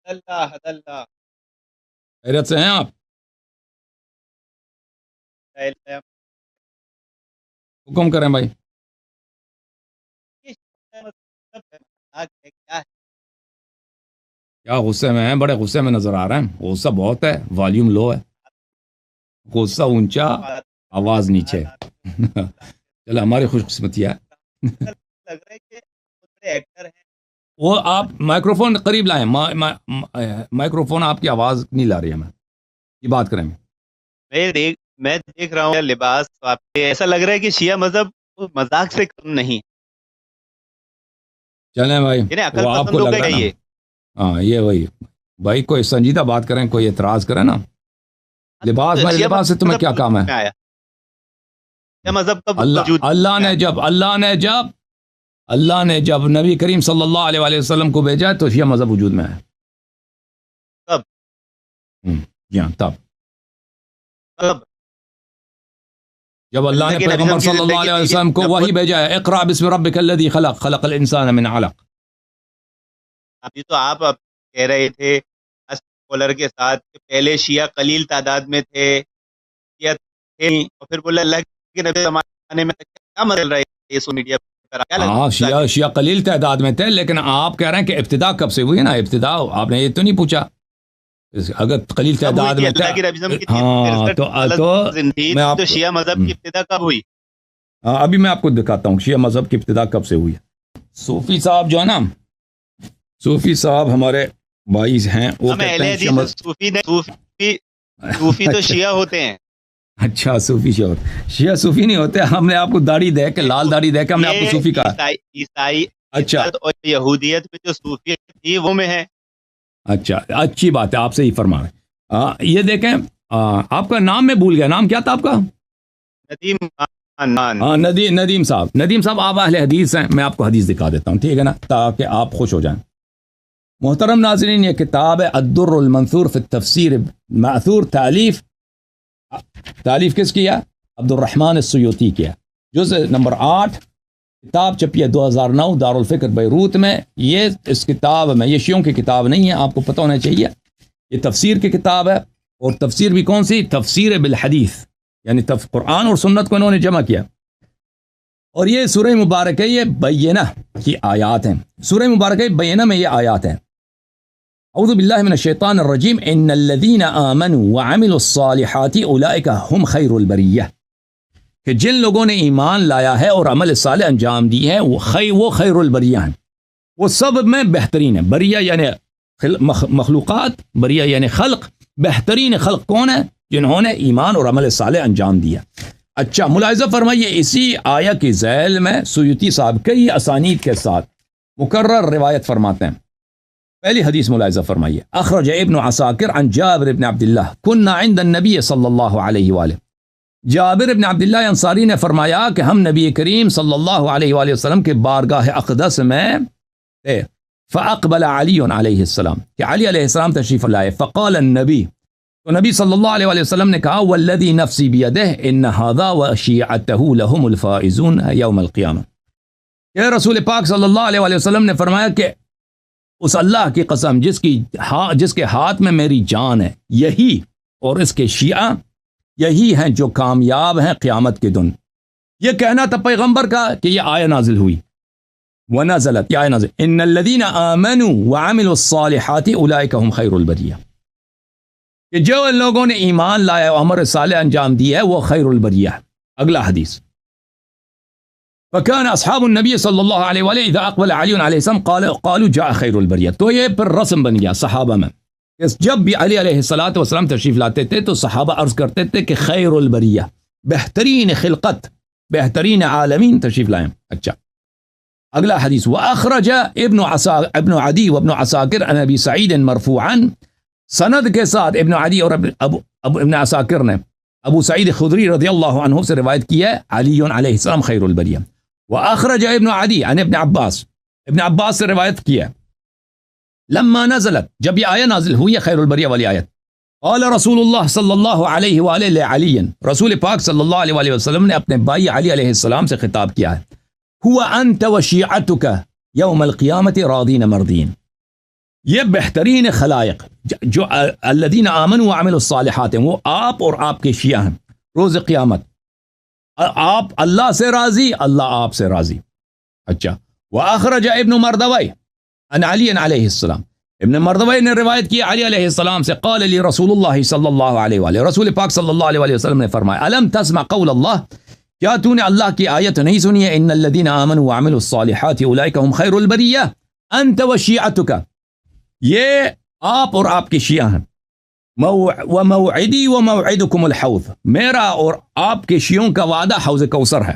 اللہ حد اللہ خیریت سے ہیں آپ؟ حکم کریں بھائی. کیا غصے میں ہیں؟ بڑے غصے میں نظر آ رہے ہیں. غصہ بہت ہے، والیوم لو ہے. غصہ اونچا، آواز نیچے. چلو ہماری خوش قسمتی ہے. وہ آپ مائکروفون قریب لائیں. مائکروفون آپ کی آواز نہیں لا رہی ہے. یہ بات کریں. میں دیکھ رہا ہوں لباس آپ کے، ایسا لگ رہا ہے کہ شیعہ مذہب مذاق سے کم نہیں. چلیں بھائی، عقل وہ آپ پسند کو لوگ لگ رہا ہے یہ نا. ہاں یہ وہی بھائی، کوئی سنجیدہ بات کریں، کوئی اعتراض کرے نا. لباس میرے لباس سے تمہیں کیا کام ہے؟ مذہب کا اللہ نے جب نبی کریم صلی اللہ علیہ وآلہ وسلم کو بھیجا تو شیعہ مذہب وجود میں ہے. کب؟ تب جب اللہ نے پیغمبر صلی اللہ علیہ وسلم کو وحی بھیجا ہے، اقرأ بسم ربک الذی خلق، خلق الانسان من علق. ابھی تو آپ کہہ رہے تھے اسکالر کے ساتھ کہ پہلے شیعہ قلیل تعداد میں تھے، اور پھر بولے اللہ کے نبی زمانے میں کیا بدل رہا ہے سوشل میڈیا پر. ہاں شیعہ قلیل تعداد میں تھے، لیکن آپ کہہ رہے ہیں کہ ابتدا کب سے ہوئی ہے نا. ابتدا آپ نے یہ تو نہیں پوچھا. اگر قلیل تعداد میں تھا، ہاں تو شیعہ مذہب کی ابتدا کب ہوئی؟ ہاں ابھی میں آپ کو دکھاتا ہوں شیعہ مذہب کی ابتدا کب سے ہوئی ہے. صوفی صاحب جو ہے نا، صوفی صاحب ہمارے بھائی ہیں، وہ کہتے ہیں صوفی تو شیعہ ہوتے ہیں. اچھا صوفی شیعہ صوفی نہیں ہوتے. ہم نے آپ کو داڑھی دے کے، لال داڑھی دے کے ہم نے آپ کو صوفی کہا. عیسائی اچھا اور یہودیت میں جو صوفیت تھی وہ میں ہے. اچھا اچھی بات ہے، آپ سے ہی فرما رہے. یہ دیکھیں، آپ کا نام میں بھول گیا. نام کیا تھا آپ کا؟ ندیم صاحب. ندیم صاحب آپ اہل حدیث ہیں. میں آپ کو حدیث دکھا دیتا ہوں، ٹھیک ہے نا، تاکہ آپ خوش ہو جائیں. محترم ناظرین، یہ کتاب ہے الدر المنثور فی التفسیر مأثور. تالیف کس کیا؟ عبد الرحمن السیوطی کیا. جزء نمبر 8، کتاب چھپی ہے 2009 دارالفکر بیروت میں. یہ اس کتاب میں، یہ شیعوں کی کتاب نہیں ہے، آپ کو پتہ ہونا چاہیے. یہ تفسیر کی کتاب ہے، اور تفسیر بھی کون سی؟ تفسیر بالحدیث، یعنی قرآن اور سنت کو انہوں نے جمع کیا. اور یہ سورہ مبارکہ یہ بینہ کی آیات ہیں. سورہ مبارکہ بینہ میں یہ آیات ہیں: اعوذ باللہ من الشیطان الرجیم ان الذین آمنوا وعملوا الصالحات اولئک هم خیر البریہ. کہ جن لوگوں نے ایمان لایا ہے اور عمل صالح انجام دی ہے، وہ خیر البریہ ہیں، وہ سب میں بہترین ہے. بریہ یعنی مخلوقات، بریہ یعنی خلق. بہترین خلق کون ہے؟ جنہوں نے ایمان اور عمل صالح انجام دیا. اچھا ملاحظہ فرمائیے، اسی آیہ کی ذیل میں سیوطی صاحب کئی اسانید کے ساتھ مکرر روایت فرماتے ہیں. پہلی حدیث ملاحظہ فرمائیے: اخرج ابن عساکر عن جابر ابن عبداللہ كنا عند النبی صلی اللہ علیہ وآلہ. جابر ابن عبداللہ انصاری نے فرمایا کہ ہم نبی کریم صلی اللہ علیہ وآلہ وسلم کے بارگاہ اقدس میں تھے. فاقبل علی علیہ السلام، کہ علی علیہ السلام تشریف لائے. فقال النبی، تو نبی صلی اللہ علیہ وآلہ وسلم نے کہا: والذی نفسی بیدہ ان ھذا وشیعتہ لهم الفائزون یوم القیامہ. کہ رسول پاک صلی اللہ علیہ وآلہ وسلم نے فرمایا کہ اس اللہ کی قسم جس کے ہاتھ میں میری جان ہے، یہی اور اس کے شیعہ یہی ہیں جو کامیاب ہیں قیامت کے دن. یہ کہنا تھا پیغمبر کا کہ یہ آیہ نازل ہوئی. ونزلت، یہ آیہ نازل ان الذین آمنوا وعملوا الصالحات اولئک هم خیر البریہ. کہ جو لوگوں نے ایمان لایا اور عمل صالح انجام دیا ہے وہ خیر البریہ. اگلا حدیث: فكان اصحاب النبی صلی اللہ علیہ وآلہ اذا اقبل علی علیہ السلام قالوا جاء خیر البریہ. تو یہ پھر رسم بن گیا صحابہ میں، جب بھی علی علیہ الصلوۃ والسلام تشریف لاتے تھے تو صحابہ عرض کرتے تھے کہ خیر البریہ، بہترین خلقت، بہترین عالمین تشریف لائیں. اچھا اگلا حدیث: واخرج ابن عدی وابن عساکر عن ابی سعید مرفوعا. سند کے ساتھ ابن عدی اور ابن عساکر نے ابو سعید خدری رضی اللہ عنہ سے روایت کی ہے علی علیہ السلام خیر البریہ. واخرج ابن عدی عن ابن عباس سے روایت کی ہے لما نزلت، جب یہ آیہ نازل ہوئی ہے خیر البریہ والی آیت. قال رسول اللہ صلی اللہ علیہ وآلہ لعلی، رسول پاک صلی اللہ علیہ وآلہ وسلم نے اپنے بھائی علی علیہ السلام سے خطاب کیا ہے: هو انت وشیعتک یوم القیامت راضین مردین. یہ بہترین خلائق جو الذین آمنوا وعملوا الصالحات ہیں، وہ آپ اور آپ کے شیعہ ہیں روز قیامت. آپ اللہ سے راضی، اللہ آپ سے راضی. اچھا، وأخرج ابن مردوی عن علی علیہ السلام، ابن مردوی نے روایت کی علی علیہ السلام سے، قال لی رسول اللہ صلی اللہ علیہ وآلہ، رسول پاک صلی اللہ علیہ وآلہ وسلم نے فرمایا، الم تسمع قول اللہ، کیا تو نے اللہ کی آیت نہیں سنی ہے، ان الذین آمنوا وعملوا الصالحات اولئک هم خیر البریہ انت وشیعتک، یہ آپ اور آپ کے شیعہ ہیں. وموعدی وموعدکم الحوض، میرا اور آپ کے شیعوں کا وعدہ حوض کوثر ہے.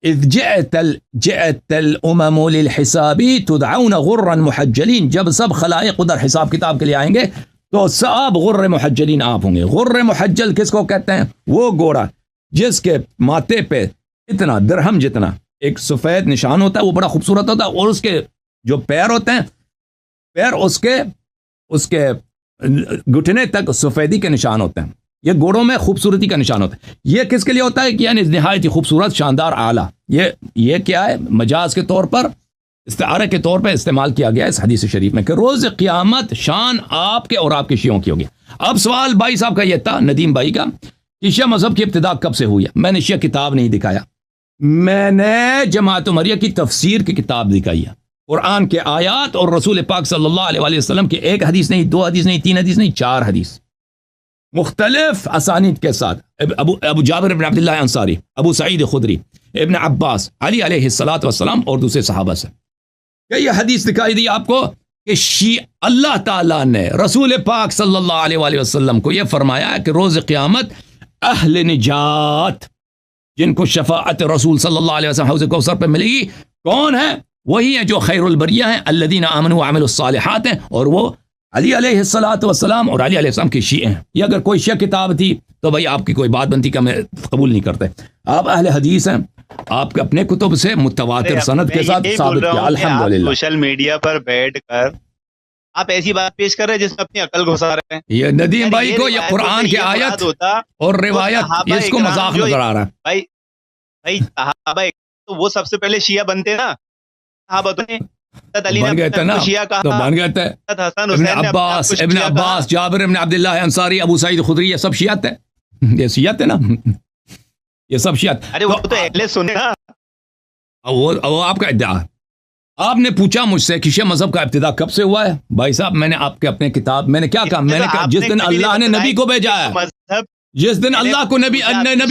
اذ جئت الامم للحساب تدعون غرا محجلین، جب سب خلائق ادھر حساب کتاب کے لیے آئیں گے تو سب غر محجلین آپ ہوں گے. غر محجل کس کو کہتے ہیں؟ وہ گھوڑا جس کے ماتھے پہ اتنا درہم جتنا ایک سفید نشان ہوتا ہے، وہ بڑا خوبصورت ہوتا ہے، اور اس کے جو پیر ہوتے ہیں، پیر اس کے گھٹنے تک سفیدی کے نشان ہوتے ہیں. یہ گھوڑوں میں خوبصورتی کا نشان ہوتا ہے. یہ کس کے لیے ہوتا ہے کہ یعنی نہایت ہی خوبصورت، شاندار، اعلیٰ. یہ کیا ہے؟ مجاز کے طور پر، استعارے کے طور پہ استعمال کیا گیا ہے اس حدیث شریف میں کہ روز قیامت شان آپ کے اور آپ کے شیعوں کی ہوگی. اب سوال بھائی صاحب کا یہ تھا، ندیم بھائی کا، کہ شیعہ مذہب کی ابتدا کب سے ہوئی ہے؟ میں نے شیعہ کتاب نہیں دکھایا، میں نے جماعت عمریہ کی تفسیر کی کتاب دکھائی ہے. قرآن کے آیات اور رسول پاک صلی اللہ علیہ وآلہ وسلم کی ایک حدیث نہیں، دو حدیث نہیں، تین حدیث نہیں، 4 حدیث مختلف اسانید کے ساتھ، ابو جابر بن عبداللہ انصاری، ابو سعید خدری، ابن عباس، علی علیہ السلام اور دوسرے صحابہ سے کہ یہ حدیث دکھائی دی آپ کو کہ اللہ تعالیٰ نے رسول پاک صلی اللہ علیہ وآلہ وسلم کو یہ فرمایا کہ روز قیامت اہل نجات جن کو شفاعت رسول صلی اللہ علیہ وسلم حوض کوثر پہ ملے گی، کون ہے؟ وہی ہیں جو خیر البریہ ہیں، الذین آمنوا وعملوا الصالحات ہیں، اور وہ علی علیہ السلام اور علی علیہ السلام کے شیعہ ہیں. یہ اگر کوئی شیعہ کتاب تھی تو بھائی آپ کی کوئی بات بنتی کہ ہمیں قبول نہیں کرتے. آپ اہل حدیث ہیں، آپ اپنے کتب سے متواتر سند کے ساتھ ثابت کیا. الحمدللہ سوشل میڈیا پر بیٹھ کر آپ ایسی بات پیش کر رہے ہیں جس میں اپنی عقل گھسا رہے ہیں. یہ ندیم بھائی کو یہ قرآن کی آیت اور روایت اس کو مذاق نظر آ رہا ہے. بھائی صحابہ تو وہ سب سے پہلے شیعہ بنتے نا، صحابہ نے بن گئے تھے نا، تو بن گئے تھے. ابن عباس، جابر ابن عبداللہ انصاری، ابو سعید خدری، یہ سب شیعہ تھے. یہ شیعہ تھے نا، یہ سب شیعہ. ارے وہ تو اہل سنت نا، وہ آپ کا ادعا. آپ نے پوچھا مجھ سے کہ شیعہ مذہب کا ابتدا کب سے ہوا ہے؟ بھائی صاحب میں نے آپ کے اپنے کتاب میں نے کیا کہا؟ میں نے کہا جس دن اللہ نے نبی کو بھیجا ہے، جس دن اللہ کو نبی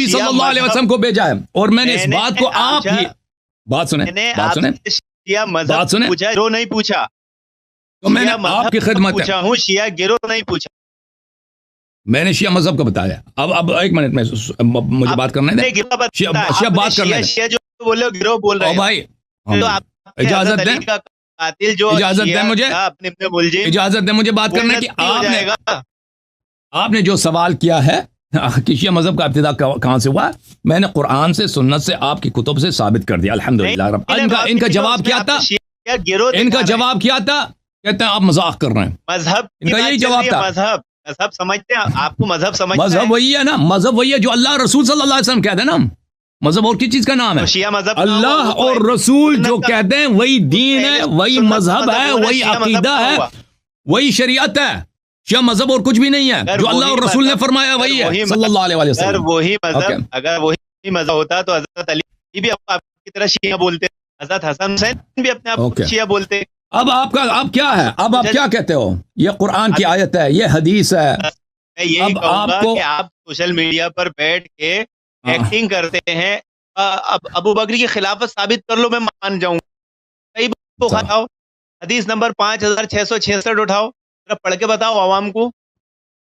صلی اللہ علیہ وسلم کو بھیجا ہے، اور میں نے اس بات کو آپ کی بات سنیں شیعہ مذہب پوچھا، گروہ نہیں پوچھا. تو میں نے آپ کی خدمت پوچھا ہوں، شیعہ گروہ نہیں پوچھا. میں نے شیعہ مذہب کو بتایا. اب ایک منٹ میں مجھے بات کرنے دیں. شیعہ بات کرنے دیں. جو بولے گروہ بول رہے ہیں بھائی، اجازت دیں، قاتل جو اجازت دیں مجھے، اجازت دیں مجھے بات کرنے کی. آپ نے جو سوال کیا ہے کہ شیعہ مذہب کا ابتدا کہاں سے ہوا، میں نے قرآن سے، سنت سے، آپ کی کتب سے ثابت کر دیا. الحمدللہ. ان کا جواب کیا تھا؟ ان کا جواب کیا تھا؟ کہتے ہیں آپ مذاق کر رہے ہیں. مذہب ان کا یہی جواب تھا. مذہب سمجھتے ہیں آپ کو؟ مذہب سمجھتے ہیں؟ مذہب وہی ہے نا، مذہب وہی ہے جو اللہ رسول صلی اللہ علیہ وسلم کہتے ہیں نا. مذہب اور کس چیز کا نام ہے؟ شیعہ مذہب. اللہ اور رسول جو کہتے ہیں وہی دین ہے، وہی مذہب ہے، وہی عقیدہ ہے، وہی شریعت ہے. شیعہ مذہب اور کچھ بھی نہیں ہے. جو اللہ اور رسول نے فرمایا وہی ہے صلی اللہ علیہ وسلم. اگر وہی مذہب ہوتا تو حضرت علی بھی آپ کی طرح شیعہ بولتے، حضرت حسن حسین بھی اپنے آپ کو شیعہ بولتے. اب آپ کیا ہے؟ اب آپ کیا کہتے ہو؟ یہ قرآن کی آیت ہے، یہ حدیث ہے. میں یہی کہوں گا کہ آپ سوشل میڈیا پر بیٹھ کے ایکٹنگ کرتے ہیں. اب ابو بکر کی خلافت ثابت کر لو، میں مان جاؤں. حدیث نمبر 5666 اٹھاؤ، پڑھ کے بتاؤ عوام کو.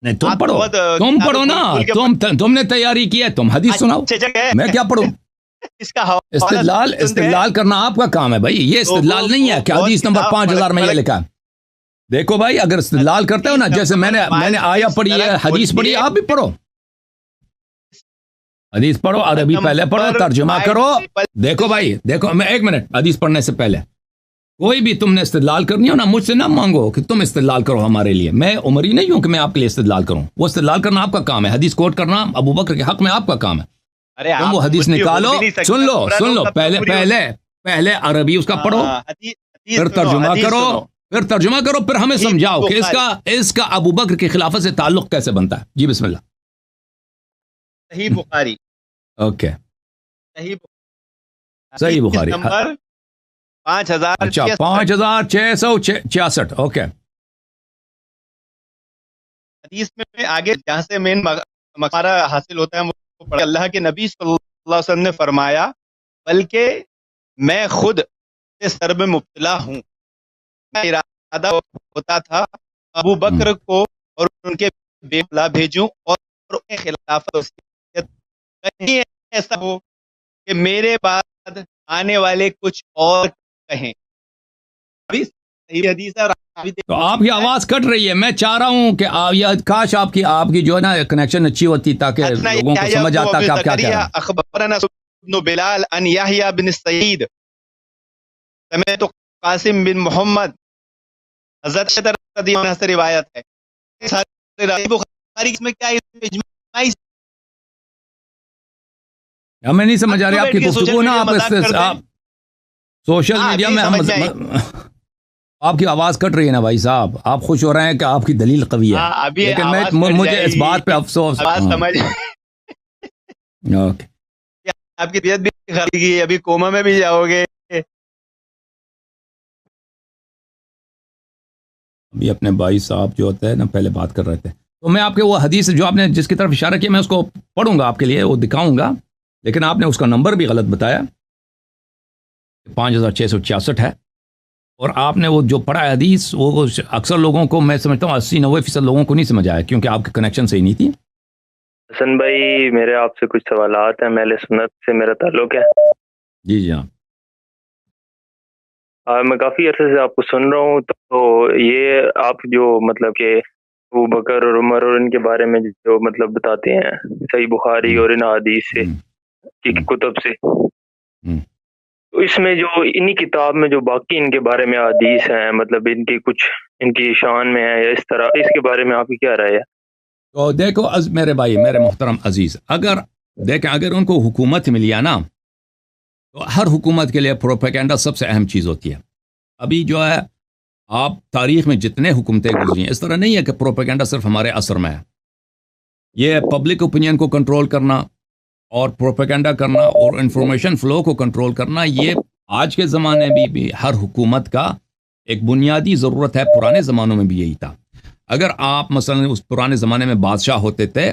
نہیں تم پڑھو نا، تم نے تیاری کی ہے، تم حدیث سناؤ، میں کیا پڑھوں؟ اس کا استدلال کرنا آپ کا کام ہے بھائی. یہ استدلال نہیں ہے کہ حدیث نمبر 5000 میں یہ لکھا ہے. دیکھو بھائی، اگر استدلال کرتے ہو نا، جیسے میں نے آیا پڑھی ہے، حدیث پڑھی ہے، آپ بھی پڑھو. حدیث پڑھو، عربی پہلے پڑھو، ترجمہ کرو. دیکھو بھائی، دیکھو، میں ایک منٹ، حدیث پڑھنے سے پہلے کوئی بھی تم نے استدلال کرنی ہو نا، مجھ سے نہ مانگو کہ تم استدلال کرو ہمارے لیے. میں عمری نہیں ہوں کہ میں آپ کے لیے استدلال کروں. وہ استدلال کرنا آپ کا کام ہے، حدیث کوٹ کرنا ابو بکر کے حق میں آپ کا کام ہے. تم وہ حدیث نکالو، سن لو. پہلے عربی اس کا پڑھو، پھر ترجمہ کرو، پھر ترجمہ کرو، پھر ہمیں سمجھاؤ کہ اس کا ابو بکر کی خلافت سے تعلق کیسے بنتا ہے. جی بسم اللہ. صحیح بخاری. اوکے صحیح بخاری نمبر 5000. اچھا 5666. اوکے. حدیث میں آگے جہاں سے مین مقارہ حاصل ہوتا ہے وہ پڑھ. اللہ کے نبی صلی اللہ علیہ وسلم نے فرمایا بلکہ میں خود اس سر میں مبتلا ہوں. میرا ارادہ ہوتا تھا ابو بکر کو اور ان کے بیٹا بھیجوں اور انہیں خلافت کہیں ایسا ہو کہ میرے بعد آنے والے کچھ اور کہیں. تو آپ کی آواز کٹ رہی ہے. میں چاہ رہا ہوں کہ کاش آپ کی جو ہے نا کنیکشن اچھی ہوتی تاکہ لوگوں کو سمجھ آتا کہ آپ کیا کہہ رہے ہیں. اخبرنا ابن بلال ان یحییٰ بن سعید سمعت قاسم بن محمد. حضرت رضی اللہ عنہ سے روایت ہے. بخاری میں کیا ہمیں نہیں سمجھ آ رہی آپ کی گفتگو نا. آپ سوشل میڈیا میں آپ کی آواز کٹ رہی ہے نا بھائی صاحب. آپ خوش ہو رہے ہیں کہ آپ کی دلیل قوی ہے لیکن مجھے اس بات پہ افسوس. اوکے آپ کی طبیعت بھی خراب کی, ابھی کوما میں بھی جاؤ گے. ابھی اپنے بھائی صاحب جو ہوتے ہیں نا پہلے بات کر رہے تھے, تو میں آپ کے وہ حدیث جو آپ نے جس کی طرف اشارہ کیا میں اس کو پڑھوں گا آپ کے لیے, وہ دکھاؤں گا, لیکن آپ نے اس کا نمبر بھی غلط بتایا, 5666 ہے, اور آپ نے وہ جو پڑھا ہے حدیث وہ اکثر لوگوں کو میں سمجھتا ہوں 80-90% لوگوں کو نہیں سمجھ آیا کیونکہ آپ کے کنیکشن صحیح نہیں تھی. حسن بھائی میرے آپ سے کچھ سوالات ہیں, اہل سنت سے میرا تعلق ہے. جی جی ہاں. میں کافی عرصے سے آپ کو سن رہا ہوں, تو یہ آپ جو مطلب کہ ابو بکر اور عمر اور ان کے بارے میں جو مطلب بتاتے ہیں صحیح بخاری اور ان حدیث سے کی کتب سے, تو اس میں جو انہی کتاب میں جو باقی ان کے بارے میں حدیث ہیں مطلب ان کی کچھ ان کی شان میں ہے یا اس طرح, اس کے بارے میں آپ کی کیا رائے ہے؟ تو دیکھو میرے بھائی, میرے محترم عزیز, اگر ان کو حکومت ملی ہے نا, تو ہر حکومت کے لیے پروپیگنڈا سب سے اہم چیز ہوتی ہے. ابھی جو ہے آپ تاریخ میں جتنے حکومتیں گزری ہیں, اس طرح نہیں ہے کہ پروپیگنڈا صرف ہمارے اثر میں ہے. یہ پبلک اوپینین کو کنٹرول کرنا اور پروپیگنڈا کرنا اور انفارمیشن فلو کو کنٹرول کرنا, یہ آج کے زمانے میں بھی ہر حکومت کا ایک بنیادی ضرورت ہے. پرانے زمانوں میں بھی یہی تھا. اگر آپ مثلا اس پرانے زمانے میں بادشاہ ہوتے تھے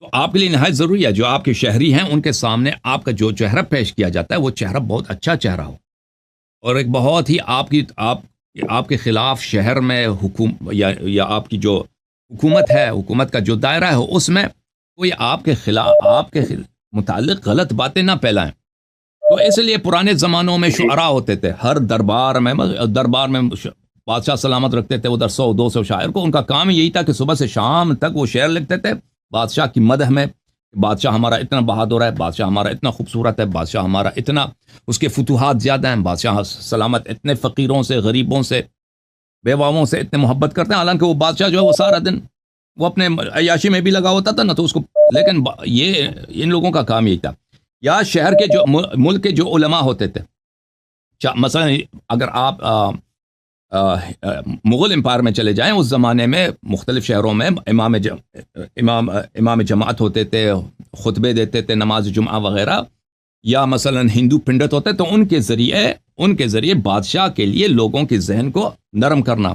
تو آپ کے لیے نہایت ضروری ہے جو آپ کے شہری ہیں ان کے سامنے آپ کا جو چہرہ پیش کیا جاتا ہے وہ چہرہ بہت اچھا چہرہ ہو, اور ایک بہت ہی آپ کے خلاف شہر میں یا آپ کی جو حکومت ہے, حکومت کا جو دائرہ ہے, اس میں کوئی آپ کے خلاف آپ کے متعلق غلط باتیں نہ پھیلائیں. تو اس لیے پرانے زمانوں میں شعراء ہوتے تھے, ہر دربار میں بادشاہ سلامت رکھتے تھے ادھر 100-200 شاعر کو. ان کا کام یہی تھا کہ صبح سے شام تک وہ شعر لکھتے تھے بادشاہ کی مدح میں, بادشاہ ہمارا اتنا بہادر ہے, بادشاہ ہمارا اتنا خوبصورت ہے, بادشاہ ہمارا اتنا اس کے فتوحات زیادہ ہیں, بادشاہ سلامت اتنے فقیروں سے, غریبوں سے, بیواؤں سے اتنے محبت کرتے ہیں. حالانکہ وہ بادشاہ جو ہے وہ سارا دن وہ اپنے عیاشی میں بھی لگا ہوتا تھا نا, تو اس کو, لیکن یہ ان لوگوں کا کام یہی تھا. یا شہر کے جو ملک کے جو علماء ہوتے تھے, مثلا اگر آپ مغل امپائر میں چلے جائیں, اس زمانے میں مختلف شہروں میں امام جماعت ہوتے تھے, خطبے دیتے تھے, نماز جمعہ وغیرہ, یا مثلا ہندو پنڈت ہوتے, تو ان کے ذریعے بادشاہ کے لیے لوگوں کے ذہن کو نرم کرنا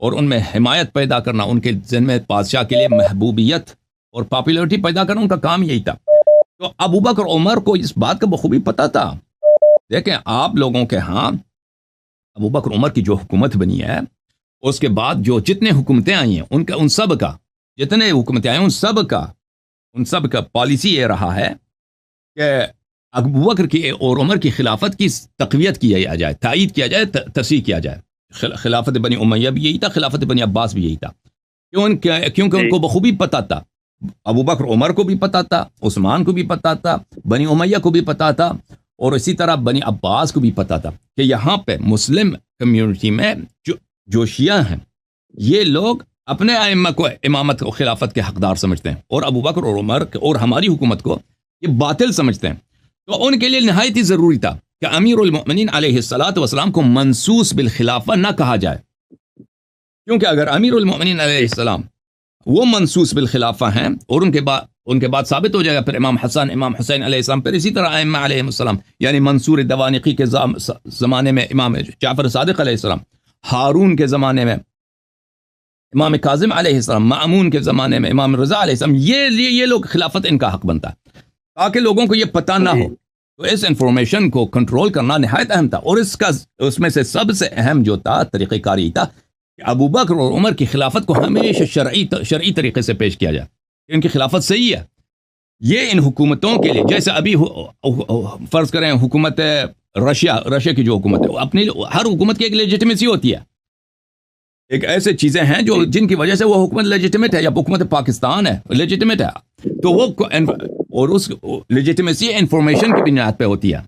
اور ان میں حمایت پیدا کرنا, ان کے ذہن میں بادشاہ کے لیے محبوبیت اور پاپولیرٹی پیدا کرنا, ان کا کام یہی تھا. تو ابو بکر عمر کو اس بات کا بخوبی پتہ تھا. دیکھیں آپ لوگوں کے ہاں ابو بکر عمر کی جو حکومت بنی ہے, اس کے بعد جو جتنے حکومتیں آئی ہیں ان سب کا, جتنے حکومتیں آئی ان سب کا پالیسی یہ رہا ہے کہ ابو بکر کی اور عمر کی خلافت کی تقویت کیا جائے, تائید کیا جائے, تصحیح کیا جائے. خلافت بنی امیہ بھی یہی تھا, خلافت بنی عباس بھی یہی تھا. کیونکہ ان کو بخوبی پتہ تھا, ابو بکر عمر کو بھی پتہ تھا, عثمان کو بھی پتہ تھا, بنی امیہ کو بھی پتہ تھا, اور اسی طرح بنی عباس کو بھی پتہ تھا کہ یہاں پہ مسلم کمیونٹی میں جو شیعہ ہیں یہ لوگ اپنے ائمہ کو امامت و خلافت کے حقدار سمجھتے ہیں, اور ابو بکر اور عمر اور ہماری حکومت کو یہ باطل سمجھتے ہیں. تو ان کے لیے نہایت ہی ضروری تھا کہ امیر المؤمنین علیہ الصلاۃ والسلام کو منصوص بالخلافہ نہ کہا جائے، کیونکہ اگر امیر المؤمنین علیہ السلام وہ منصوص بالخلافہ ہیں اور ان کے بعد ثابت ہو جائے گا پھر امام حسن امام حسین علیہ السلام، پھر اسی طرح ائمہ علیہ السلام، یعنی منصور دوانقی کے زمانے میں امام جعفر صادق علیہ السلام، ہارون کے زمانے میں امام کاظم علیہ السلام، مأمون کے زمانے میں امام رضا علیہ السلام، یہ لوگ خلافت ان کا حق بنتا ہے، تاکہ لوگوں کو یہ پتہ نہ ہو۔ تو اس انفارمیشن کو کنٹرول کرنا نہایت اہم تھا، اور اس میں سے سب سے اہم جو تھا طریقہ کاری تھا کہ ابو بکر اور عمر کی خلافت کو ہمیشہ شرعی طریقے سے پیش کیا جائے، ان کی خلافت صحیح ہے۔ یہ ان حکومتوں کے لیے، جیسے ابھی فرض کریں حکومت رشیا کی جو حکومت ہے، اپنی ہر حکومت کی ایک لیجیٹمیسی ہوتی ہے، ایک ایسے چیزیں ہیں جو جن کی وجہ سے وہ حکومت لیجیٹمیٹ ہے، یا حکومت پاکستان ہے لیجیٹمیٹ ہے، تو وہ اور اس لیجیٹمیسی انفارمیشن کی بنیاد پہ ہوتی ہے،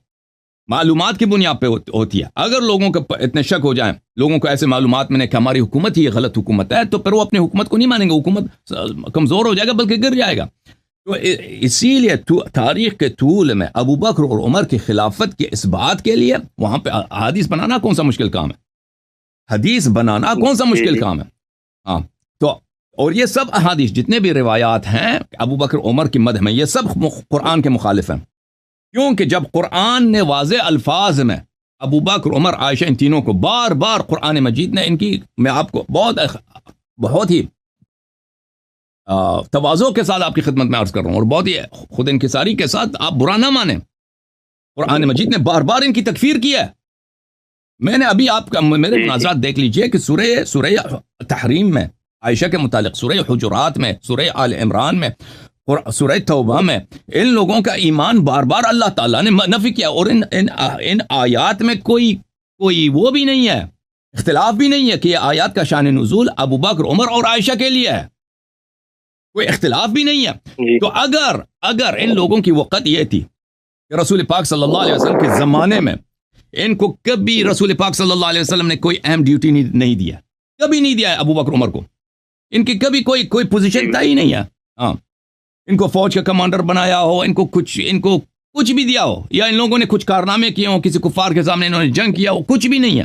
معلومات کی بنیاد پہ ہوتی ہے۔ اگر لوگوں کو اتنے شک ہو جائیں، لوگوں کو ایسے معلومات میں نے کہ ہماری حکومت ہی یہ غلط حکومت ہے، تو پھر وہ اپنی حکومت کو نہیں مانیں گے، حکومت کمزور ہو جائے گا بلکہ گر جائے گا۔ تو اسی لیے تاریخ کے طول میں ابو بکر اور عمر کی خلافت کے اس بات کے لیے وہاں پہ حدیث بنانا کون سا مشکل کام ہے، حدیث بنانا کون سا مشکل کام ہے۔ ہاں، تو اور یہ سب احادیث جتنے بھی روایات ہیں ابو بکر عمر کی مدح میں، یہ سب قرآن کے مخالف ہیں، کیونکہ جب قرآن نے واضح الفاظ میں ابو بکر عمر عائشہ ان تینوں کو بار بار قرآن مجید نے ان کی، میں آپ کو بہت ہی تواضع کے ساتھ آپ کی خدمت میں عرض کر رہا ہوں، اور بہت ہی خود انکساری کے ساتھ آپ برا نہ مانیں، قرآن مجید نے بار بار ان کی تکفیر کی ہے۔ میں نے ابھی آپ کا میرے مناظرات دیکھ لیجئے کہ سورہ تحریم میں عائشہ کے متعلق، سورہ حجرات میں، سورہ آل عمران میں، اور سورہ توبہ میں ان لوگوں کا ایمان بار بار اللہ تعالیٰ نے نفی کیا، اور ان آیات میں کوئی وہ بھی نہیں ہے، اختلاف بھی نہیں ہے کہ یہ آیات کا شان نزول ابو بکر عمر اور عائشہ کے لیے ہے، کوئی اختلاف بھی نہیں ہے۔ تو اگر ان لوگوں کی وقت یہ تھی کہ رسول پاک صلی اللہ علیہ وسلم کے زمانے میں ان کو کبھی رسول پاک صلی اللہ علیہ وسلم نے کوئی اہم ڈیوٹی نہیں دیا، کبھی نہیں دیا ہے ابو بکر عمر کو، ان کی کبھی کوئی پوزیشن تھا ہی نہیں ہے، ہاں، ان کو فوج کا کمانڈر بنایا ہو، ان کو کچھ بھی دیا ہو، یا ان لوگوں نے کچھ کارنامے کیے ہوں، کسی کفار کے سامنے انہوں نے جنگ کیا ہو، کچھ بھی نہیں ہے،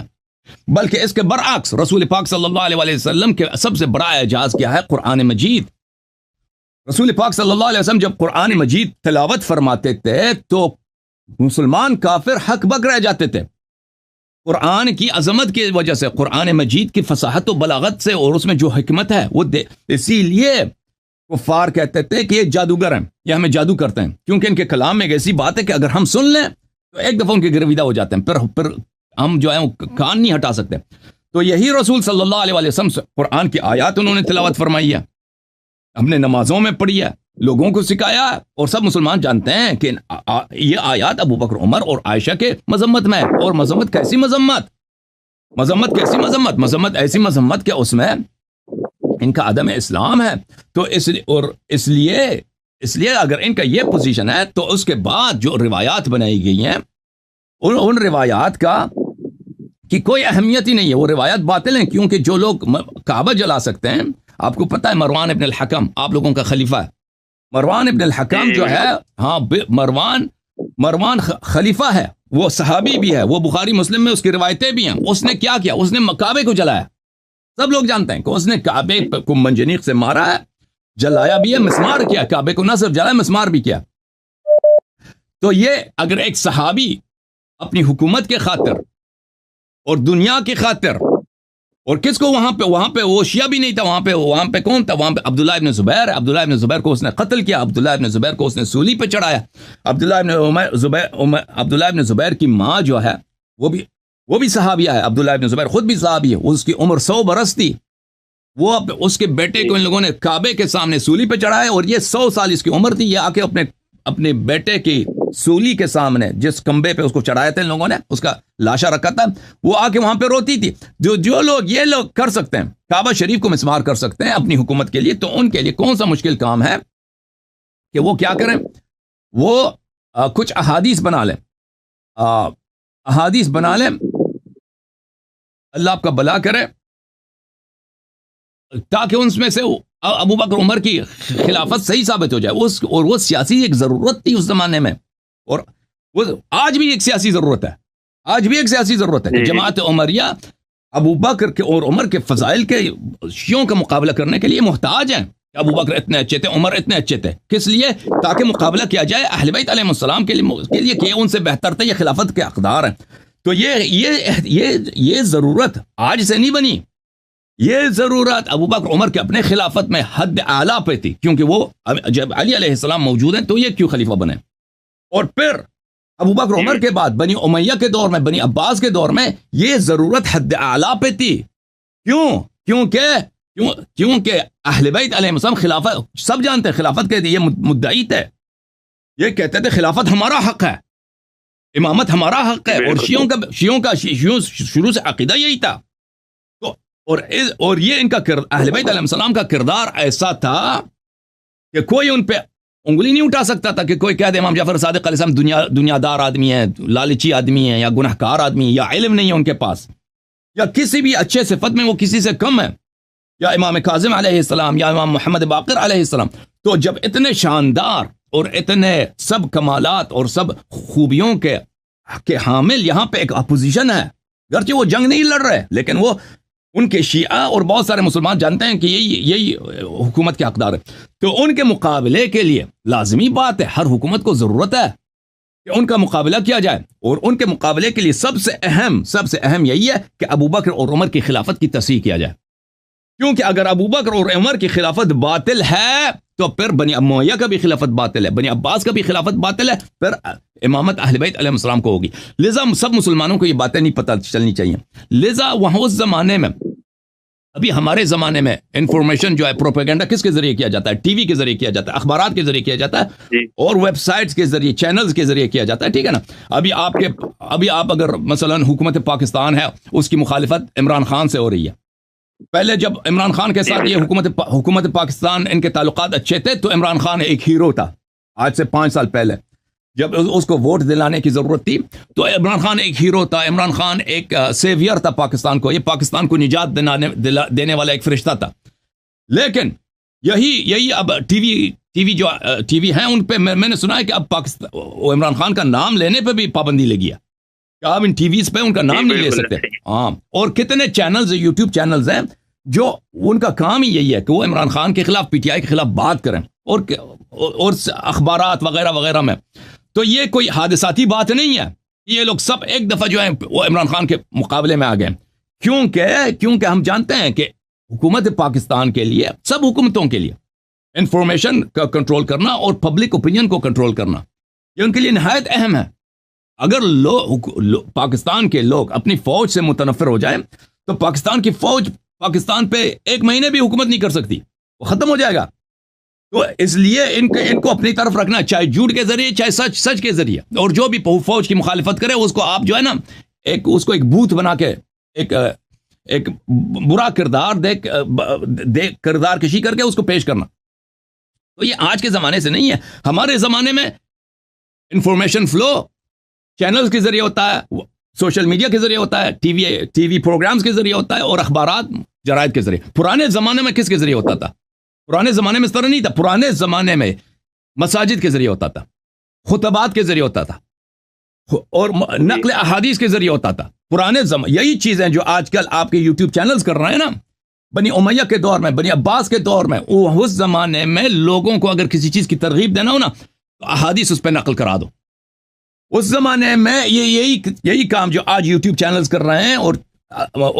بلکہ اس کے برعکس رسول پاک صلی اللہ علیہ وسلم کے سب سے بڑا اعجاز کیا ہے، قرآن مجید۔ رسول پاک صلی اللہ علیہ وسلم جب قرآن مجید تلاوت فرماتے تھے تو مسلمان کافر حق بک رہ جاتے تھے، قرآن کی عظمت کی وجہ سے، قرآن مجید کی فصاحت و بلاغت سے، اور اس میں جو حکمت ہے وہ اسی لیے کفار کہتے تھے کہ یہ جادوگر ہیں، یہ ہمیں جادو کرتے ہیں، کیونکہ ان کے کلام میں ایک ایسی بات ہے کہ اگر ہم سن لیں تو ایک دفعہ ان کے گرویدہ ہو جاتے ہیں، پھر ہم جو ہے کان نہیں ہٹا سکتے۔ تو یہی رسول صلی اللہ علیہ وسلم قرآن کی آیات انہوں نے تلاوت فرمائی ہے، ہم نے نمازوں میں پڑھی ہے، لوگوں کو سکھایا، اور سب مسلمان جانتے ہیں کہ یہ آیات ابو بکر عمر اور عائشہ کے مذمت میں، اور مذمت کیسی مذمت ایسی مذمت کہ اس میں ان کا عدم اسلام ہے۔ تو اس لیے اگر ان کا یہ پوزیشن ہے تو اس کے بعد جو روایات بنائی گئی ہیں ان روایات کی کوئی اہمیت ہی نہیں ہے، وہ روایات باطل ہیں، کیونکہ جو لوگ کعبہ جلا سکتے ہیں، آپ کو پتہ ہے مروان ابن الحکم آپ لوگوں کا خلیفہ ہے، مروان ابن الحکم جو ہے، ہاں مروان خلیفہ ہے، وہ صحابی بھی ہے، وہ بخاری مسلم میں اس کی روایتیں بھی ہیں۔ اس نے کیا کیا؟ اس نے کعبے کو جلایا، سب لوگ جانتے ہیں کہ اس نے کعبے کو منجنیق سے مارا ہے، جلایا بھی ہے، مسمار کیا، کعبے کو نہ صرف جلایا مسمار بھی کیا۔ تو یہ اگر ایک صحابی اپنی حکومت کے خاطر اور دنیا کی خاطر، اور کس کو وہاں پہ وہ شیعہ بھی نہیں تھا، وہاں پہ کون تھا؟ وہاں پہ عبداللہ ابن زبیر ہے، عبداللہ ابن زبیر کو اس نے قتل کیا، عبداللہ ابن زبیر کو اس نے سولی پہ چڑھایا، عبداللہ ابن زبیر کی ماں جو ہے وہ بھی صحابیہ ہے، عبداللہ ابن زبیر خود بھی صحابی ہے، اس کی عمر 100 برس تھی، وہ اس کے بیٹے کو ان لوگوں نے کعبے کے سامنے سولی پہ چڑھایا، اور یہ 100 سال اس کی عمر تھی، یہ آ کے اپنے بیٹے کی سولی کے سامنے جس کمبے پہ اس کو چڑھایا تھا ان لوگوں نے، اس کا لاشا رکھا تھا، وہ آ کے وہاں پہ روتی تھی۔ جو لوگ یہ لوگ کر سکتے ہیں، کعبہ شریف کو مسمار کر سکتے ہیں اپنی حکومت کے لیے، تو ان کے لیے کون سا مشکل کام ہے کہ وہ کیا کریں؟ وہ کچھ احادیث بنا لیں، اللہ آپ کا بلا کرے، تاکہ ان میں سے ابو بکر عمر کی خلافت صحیح ثابت ہو جائے، اور وہ سیاسی ایک ضرورت تھی اس زمانے میں، اور وہ آج بھی ایک سیاسی ضرورت ہے, آج بھی ایک سیاسی ضرورت ہے کہ جماعت عمریہ ابو بکر کے اور عمر کے فضائل کے شیعوں کا مقابلہ کرنے کے لیے محتاج ہیں. ابو بکر اتنے اچھے تھے, عمر اتنے اچھے تھے, کس لیے؟ تاکہ مقابلہ کیا جائے اہل بیت علیہ السلام کے لیے کہ ان سے بہتر تھے, یہ خلافت کے حقدار ہیں. تو یہ ضرورت آج سے نہیں بنی, یہ ضرورت ابو بکر عمر کے اپنے خلافت میں حد اعلیٰ پہ تھی, کیونکہ وہ جب علی علیہ السلام موجود ہیں تو یہ کیوں خلیفہ بنے. اور پھر ابو بکر عمر کے بعد بنی امیہ کے دور میں, بنی عباس کے دور میں یہ ضرورت حد اعلیٰ پہ تھی. کیوں؟ کیونکہ اہل بیت علیہ السلام خلافت, سب جانتے ہیں خلافت کے یہ مدعی تھے, یہ کہتے تھے خلافت ہمارا حق ہے, امامت ہمارا حق ہے, اور شیعوں کا شروع سے عقیدہ یہی تھا. تو اور یہ ان کا اہل بیت علیہ السلام کا کردار ایسا تھا کہ کوئی ان پہ انگلی نہیں اٹھا سکتا تھا کہ کوئی کہہ دے امام جعفر صادق علیہ السلام دنیا دار آدمی ہے, لالچی آدمی ہے, یا گناہ کار آدمی ہے, یا علم نہیں ہے ان کے پاس, یا کسی بھی اچھے صفت میں وہ کسی سے کم ہے, یا امام کاظم علیہ السلام, یا امام محمد باقر علیہ السلام. تو جب اتنے شاندار اور اتنے سب کمالات اور سب خوبیوں کے حامل یہاں پہ ایک اپوزیشن ہے, گرچہ وہ جنگ نہیں لڑ رہے, لیکن وہ ان کے شیعہ اور بہت سارے مسلمان جانتے ہیں کہ یہی حکومت کے حقدار ہے. تو ان کے مقابلے کے لیے لازمی بات ہے, ہر حکومت کو ضرورت ہے کہ ان کا مقابلہ کیا جائے, اور ان کے مقابلے کے لیے سب سے اہم یہی ہے کہ ابو بکر اور عمر کی خلافت کی تصحیح کیا جائے. کیونکہ اگر ابو بکر اور عمر کی خلافت باطل ہے تو پھر بنی امیہ کا بھی خلافت باطل ہے, بنی عباس کا بھی خلافت باطل ہے, پھر امامت اہل بیت علیہ السلام کو ہوگی. لذا سب مسلمانوں کو یہ باتیں نہیں پتہ چلنی چاہیے. لذا وہاں اس زمانے میں, ابھی ہمارے زمانے میں انفارمیشن جو ہے پروپیگنڈا کس کے ذریعے کیا جاتا ہے؟ ٹی وی کے ذریعے کیا جاتا ہے, اخبارات کے ذریعے کیا جاتا ہے, اور ویب سائٹس کے ذریعے, چینلز کے ذریعے کیا جاتا ہے, ٹھیک ہے نا. ابھی آپ اگر مثلا حکومت پاکستان ہے, اس کی مخالفت عمران خان سے ہو رہی ہے. پہلے جب عمران خان کے ساتھ یہ حکومت پاکستان ان کے تعلقات اچھے تھے تو عمران خان ایک ہیرو تھا. آج سے 5 سال پہلے جب اس کو ووٹ دلانے کی ضرورت تھی تو عمران خان ایک ہیرو تھا, عمران خان ایک سیویئر تھا پاکستان کو, یہ پاکستان کو نجات دینے والا ایک فرشتہ تھا. لیکن یہی اب ٹی وی ہیں, ان پہ میں نے سنا ہے کہ اب پاکستان عمران خان کا نام لینے پہ بھی پابندی لگی ہے کہ آپ ان ٹی ویز پہ ان کا نام نہیں لے سکتے. ہاں, اور کتنے چینلز, یوٹیوب چینلز ہیں جو ان کا کام ہی یہی ہے کہ وہ عمران خان کے خلاف, پی ٹی آئی کے خلاف بات کریں, اور اخبارات وغیرہ وغیرہ میں. تو یہ کوئی حادثاتی بات نہیں ہے, یہ لوگ سب ایک دفعہ جو ہے وہ عمران خان کے مقابلے میں آ گئے. کیونکہ ہم جانتے ہیں کہ حکومت پاکستان کے لیے, سب حکومتوں کے لیے انفارمیشن کا کنٹرول کرنا اور پبلک اوپینین کو کنٹرول کرنا یہ ان کے لیے نہایت اہم ہے. اگر پاکستان کے لوگ اپنی فوج سے متنفر ہو جائیں تو پاکستان کی فوج پاکستان پہ 1 مہینے بھی حکومت نہیں کر سکتی, وہ ختم ہو جائے گا. تو اس لیے ان کو اپنی طرف رکھنا, چاہے جھوٹ کے ذریعے چاہے سچ کے ذریعے, اور جو بھی فوج کی مخالفت کرے اس کو آپ جو ہے نا اس کو ایک بوت بنا کے ایک برا کردار کشی کر کے اس کو پیش کرنا. تو یہ آج کے زمانے سے نہیں ہے. ہمارے زمانے میں انفارمیشن فلو چینلز کے ذریعے ہوتا ہے, سوشل میڈیا کے ذریعے ہوتا ہے, ٹی وی پروگرامز کے ذریعے ہوتا ہے, اور اخبارات جرائد کے ذریعے. پرانے زمانے میں کس کے ذریعے ہوتا تھا؟ پرانے زمانے میں اس طرح نہیں تھا. پرانے زمانے میں مساجد کے ذریعے ہوتا تھا, خطبات کے ذریعے ہوتا تھا, اور نقل احادیث کے ذریعے ہوتا تھا. پرانے یہی چیزیں جو آج کل آپ کے یوٹیوب چینلز کر رہے ہیں نا, بنی امیہ کے دور میں, بنی عباس کے دور میں, اس زمانے میں لوگوں کو اگر کسی چیز کی ترغیب دینا ہو نا تو احادیث اس پہ نقل کرا دو. اس زمانے میں یہی کام جو آج یوٹیوب چینلز کر رہے ہیں اور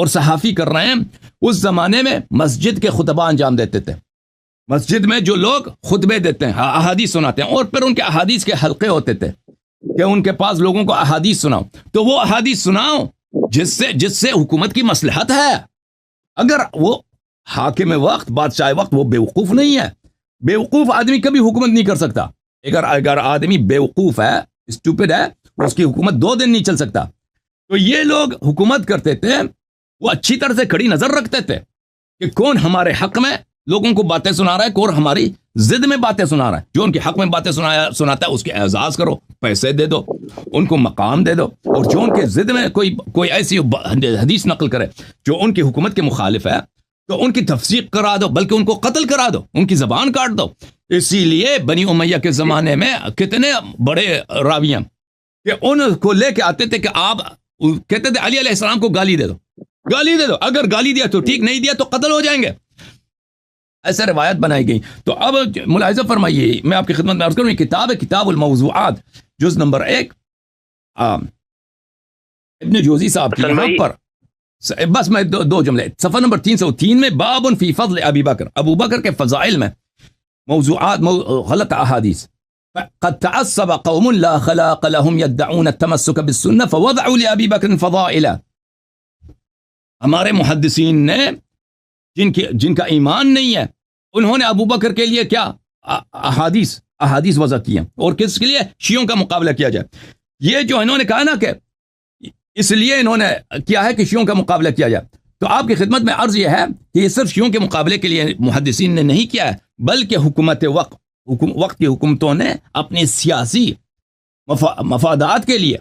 صحافی کر رہے ہیں, اس زمانے میں مسجد کے خطبہ انجام دیتے تھے. مسجد میں جو لوگ خطبے دیتے ہیں, احادیث سناتے ہیں, اور پھر ان کے احادیث کے حلقے ہوتے تھے کہ ان کے پاس لوگوں کو احادیث سناؤ. تو وہ احادیث سناؤ جس سے حکومت کی مصلحت ہے. اگر وہ حاکم وقت, بادشاہ وقت, وہ بیوقوف نہیں ہے. بیوقوف آدمی کبھی حکومت نہیں کر سکتا. اگر آدمی بیوقوف ہے, اسٹوپڈ ہے, اس کی حکومت 2 دن نہیں چل سکتا. تو یہ لوگ حکومت کرتے تھے, وہ اچھی طرح سے کھڑی نظر رکھتے تھے کہ کون ہمارے حق میں لوگوں کو باتیں سنا رہا ہے, کون ہماری ضد میں باتیں سنا رہا ہے. جو ان کے حق میں باتیں سناتا ہے اس کے اعزاز کرو, پیسے دے دو, ان کو مقام دے دو. اور جو ان کے ضد میں کوئی ایسی حدیث نقل کرے جو ان کی حکومت کے مخالف ہے تو ان کی تفسیق کرا دو, بلکہ ان کو قتل کرا دو, ان کی زبان کاٹ دو. اسی لیے بنی امیہ کے زمانے میں کتنے بڑے راوی ہیں, کہ ان کو لے کے آتے تھے کہ آپ کہتے تھے علی علیہ السلام کو گالی دے دو، گالی دے دو، اگر گالی دیا تو ٹھیک، نہیں دیا تو قتل ہو جائیں گے، ایسے روایت بنائی گئی. تو اب ملاحظہ فرمائیے، میں آپ کی خدمت میں عرض کروں، یہ کتاب ہے کتاب الموضوعات، جز نمبر 1، ابن جوزی صاحب کی یہاں پر بس میں دو جملے، صفحہ نمبر 303 میں باب فی فضل ابی بکر، ابو بکر کے فضائل میں موضوعات غلط احادیث. قد تعصب قوم لا خلاق لهم يدعون التمسك بالسنة فوضعوا لأبي بكر فضائلا. ہمارے محدثین نے جن کا ایمان نہیں ہے، انہوں نے ابو بکر کے لیے کیا احادیث وضع کی ہیں، اور کس کے لیے؟ شیعوں کا مقابلہ کیا جائے. یہ جو انہوں نے کہا نا کہ اس لیے انہوں نے کیا ہے کہ شیعوں کا مقابلہ کیا جائے، تو آپ کی خدمت میں عرض یہ ہے کہ یہ صرف شیعوں کے مقابلے کے لیے محدثین نے نہیں کیا ہے، بلکہ حکومت وقت کی حکومتوں نے اپنی سیاسی مفادات کے لیے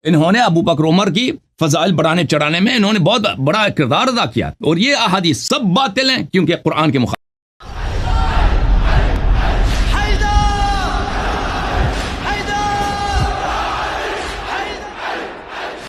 انہوں نے ابو بکر عمر کی فضائل بڑھانے چڑھانے میں انہوں نے بہت بڑا کردار ادا کیا، اور یہ احادیث سب باطل ہیں کیونکہ قرآن کے مخالف